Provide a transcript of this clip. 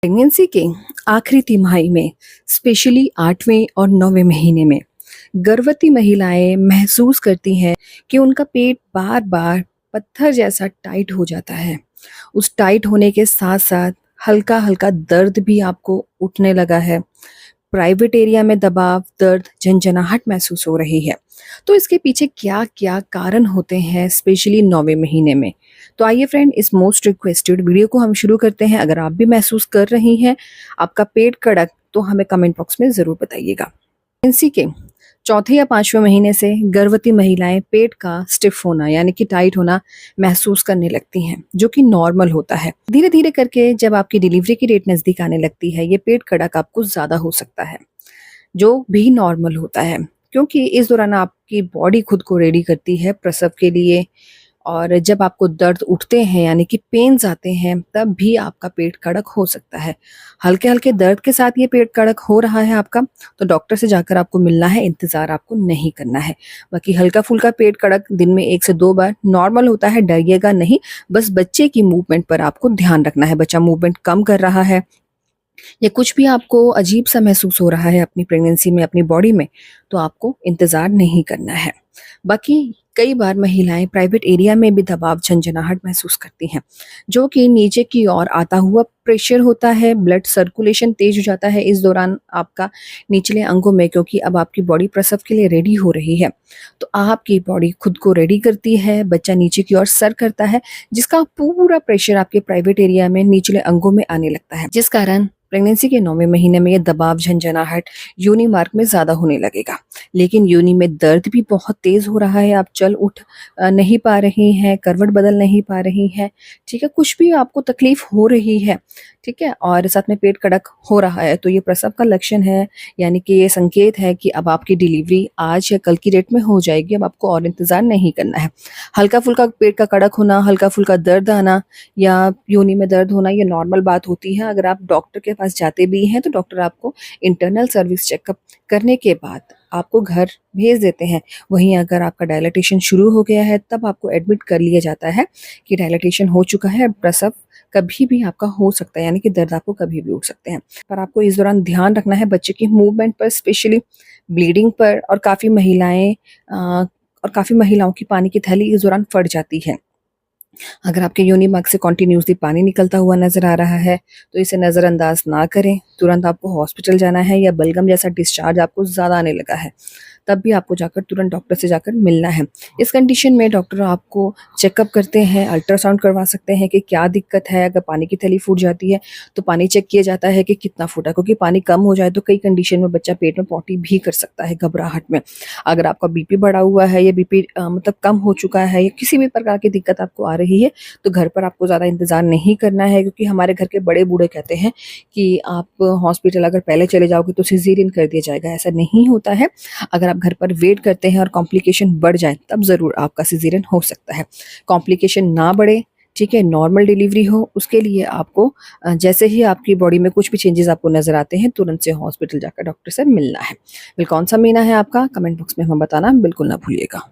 Pregnancy के आखिरी तिमाही में स्पेशली 8वें और 9वें महीने में गर्भवती महिलाएं महसूस करती हैं कि उनका पेट बार बार पत्थर जैसा टाइट हो जाता है। उस टाइट होने के साथ साथ हल्का हल्का दर्द भी आपको उठने लगा है। प्राइवेट एरिया में दबाव, दर्द, झंझनाहट महसूस हो रही है। तो इसके पीछे क्या-क्या कारण होते हैं स्पेशली 9वें महीने में? तो आइए फ्रेंड, इस मोस्ट रिक्वेस्टेड वीडियो को हम शुरू करते हैं। अगर आप भी महसूस कर रही हैं, आपका पेट कड़क, तो हमें कमेंट बॉक्स में ज़रूर बताइएगा। प्रेगनेंसी के चौथे या 5वें महीने से गर्भवती महिलाएं पेट का स्टिफ होना यानी कि टाइट होना महसूस करने लगती हैं, जो कि नॉर्मल होता है। धीरे-धीरे करके जब आपकी डिलीवरी की डेट नज़दीक आने लगती है, ये पेट कड़क आपको ज़्यादा हो सकता है, जो भी नॉर्मल होता है, क्योंकि इस दौरान आपकी बॉडी खुद को रेडी करती है प्रसव के लिए। और जब आपको दर्द उठते हैं यानी कि पेन्स आते हैं, तब भी आपका पेट कड़क हो सकता है। हल्के-हल्के दर्द के साथ ये पेट कड़क हो रहा है आपका, तो डॉक्टर से जाकर आपको मिलना है, इंतज़ार आपको नहीं करना है। बाकी हल्का-फुल्का पेट कड़क दिन में 1 से 2 बार नॉर्मल होता है, डरिएगा नहीं। बस बच्चे की मूवमेंट पर आपको ध्यान रखना है, बच्चा मूवमेंट कम कर रहा है या कुछ भी आपको अजीब-सा महसूस हो रहा है अपनी प्रेगनेंसी में, अपनी बॉडी में, तो आपको इंतज़ार नहीं करना है। बाकी कई बार महिलाएं प्राइवेट एरिया में भी दबाव, झंझनाहट महसूस करती हैं, जो कि नीचे की ओर आता हुआ प्रेशर होता है। ब्लड सर्कुलेशन तेज हो जाता है इस दौरान आपका निचले अंगों में, क्योंकि अब आपकी बॉडी प्रसव के लिए रेडी हो रही है। तो आपकी बॉडी खुद को रेडी करती है, बच्चा नीचे की ओर सर करता है, जिसका पूरा प्रेशर आपके प्राइवेट एरिया में निचले अंगों में आने लगता है, जिस कारण प्रेगनेंसी के 9वें महीने में ये दबाव, झंझनाहट योनि मार्ग में ज़्यादा होने लगेगा। लेकिन योनि में दर्द भी बहुत तेज़ हो रहा है, आप चल उठ नहीं पा रही हैं, करवट बदल नहीं पा रही हैं, ठीक है? कुछ भी आपको तकलीफ़ हो रही है, ठीक है? और साथ में पेट कड़क हो रहा है, तो ये प्रसव का लक्षण है, यानी कि ये संकेत है कि अब आपकी डिलीवरी आज या कल की डेट में हो जाएगी, अब आपको और इंतज़ार नहीं करना है। हल्का-फुल्का पेट का कड़क होना, हल्का-फुल्का दर्द आना या योनि में दर्द होना, ये नॉर्मल बात होती है। अगर आप डॉक्टर के पास जाते भी हैं, तो डॉक्टर आपको इंटरनल सर्विस चेकअप करने के बाद आपको घर भेज देते हैं। वहीं अगर आपका डायलिटेशन शुरू हो गया है, तब आपको एडमिट कर लिया जाता है कि डायलिटेशन हो चुका है, प्रसव कभी भी आपका हो सकता है, यानी कि दर्द आपको कभी भी उठ सकते हैं। पर आपको इस दौरान ध्यान रखना है बच्चे की मूवमेंट पर, स्पेशली ब्लीडिंग पर। और काफ़ी महिलाओं की पानी की थैली इस दौरान फट जाती है। अगर आपके योनि मार्ग से कंटिन्यूअसली पानी निकलता हुआ नज़र आ रहा है, तो इसे नज़रअंदाज ना करें। तुरंत आपको हॉस्पिटल जाना है, या बलगम जैसा डिस्चार्ज आपको ज़्यादा आने लगा है, तब भी आपको जाकर तुरंत डॉक्टर से जाकर मिलना है। इस कंडीशन में डॉक्टर आपको चेकअप करते हैं, अल्ट्रासाउंड करवा सकते हैं कि क्या दिक्कत है। अगर पानी की थैली फूट जाती है, तो पानी चेक किया जाता है कि कितना फूटा, क्योंकि पानी कम हो जाए तो कई कंडीशन में बच्चा पेट में पॉटी भी कर सकता है घबराहट में। अगर आपका बीपी बढ़ा हुआ है, या बीपी मतलब कम हो चुका है, या किसी भी प्रकार की दिक्कत आपको आ रही है, तो घर पर आपको ज़्यादा इंतज़ार नहीं करना है, क्योंकि हमारे घर के बड़े बूढ़े कहते हैं कि आप हॉस्पिटल अगर पहले चले जाओगे तो सिज़ेरियन कर दिया जाएगा। ऐसा नहीं होता है। अगर आप घर पर वेट करते हैं और कॉम्प्लिकेशन बढ़ जाए, तब ज़रूर आपका सिज़ेरियन हो सकता है। कॉम्प्लिकेशन ना बढ़े, ठीक है, नॉर्मल डिलीवरी हो, उसके लिए आपको जैसे ही आपकी बॉडी में कुछ भी चेंजेज़ आपको नज़र आते हैं, तुरंत से हॉस्पिटल जाकर डॉक्टर से मिलना है। कौन सा महीना है आपका? कमेंट बॉक्स में हमें बताना बिल्कुल ना भूलिएगा।